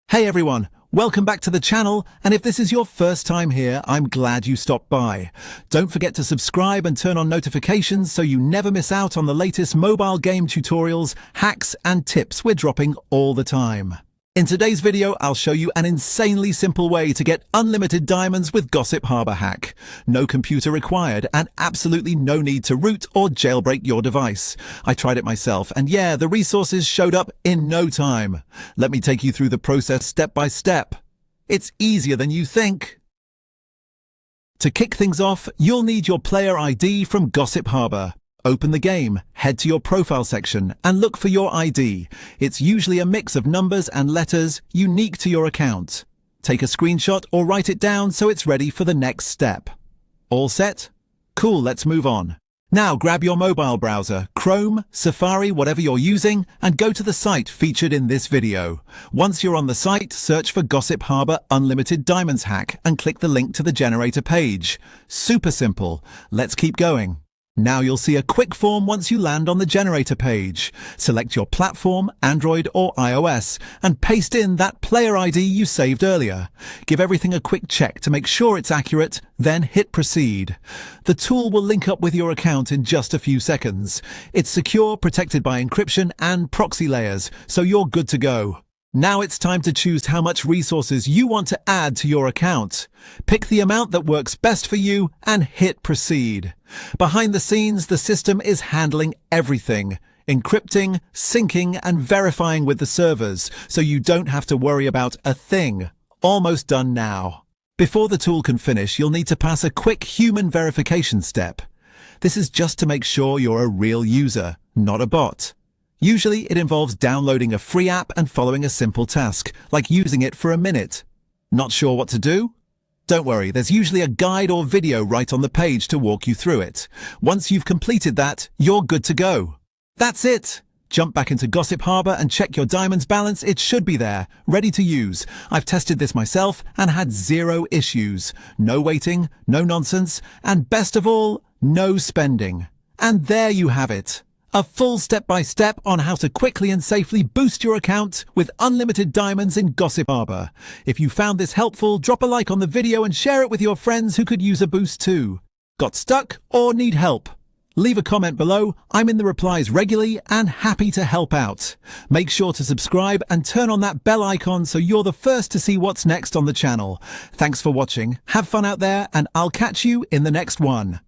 Hey everyone, welcome back to the channel, and if this is your first time here, I'm glad you stopped by. Don't forget to subscribe and turn on notifications so you never miss out on the latest mobile game tutorials, hacks and tips we're dropping all the time. In today's video, I'll show you an insanely simple way to get unlimited diamonds with Gossip Harbor hack. No computer required and absolutely no need to root or jailbreak your device. I tried it myself and yeah, the resources showed up in no time. Let me take you through the process step by step. It's easier than you think. To kick things off, you'll need your player ID from Gossip Harbor. Open the game, head to your profile section, and look for your ID. It's usually a mix of numbers and letters unique to your account. Take a screenshot or write it down so it's ready for the next step. All set? Cool, let's move on. Now grab your mobile browser, Chrome, Safari, whatever you're using, and go to the site featured in this video. Once you're on the site, search for Gossip Harbor Unlimited Diamonds Hack and click the link to the generator page. Super simple. Let's keep going. Now you'll see a quick form once you land on the generator page. Select your platform, Android or iOS, and paste in that player ID you saved earlier. Give everything a quick check to make sure it's accurate, then hit proceed. The tool will link up with your account in just a few seconds. It's secure, protected by encryption and proxy layers, so you're good to go. Now it's time to choose how much resources you want to add to your account. Pick the amount that works best for you and hit proceed. Behind the scenes, the system is handling everything, encrypting, syncing, and verifying with the servers, so you don't have to worry about a thing. Almost done now. Before the tool can finish, you'll need to pass a quick human verification step. This is just to make sure you're a real user, not a bot. Usually it involves downloading a free app and following a simple task, like using it for a minute. Not sure what to do? Don't worry, there's usually a guide or video right on the page to walk you through it. Once you've completed that, you're good to go. That's it! Jump back into Gossip Harbor and check your diamonds balance. It should be there, ready to use. I've tested this myself and had zero issues. No waiting, no nonsense, and best of all, no spending. And there you have it. A full step-by-step on how to quickly and safely boost your account with unlimited diamonds in Gossip Harbor. If you found this helpful, drop a like on the video and share it with your friends who could use a boost too. Got stuck or need help? Leave a comment below. I'm in the replies regularly and happy to help out. Make sure to subscribe and turn on that bell icon so you're the first to see what's next on the channel. Thanks for watching. Have fun out there and I'll catch you in the next one.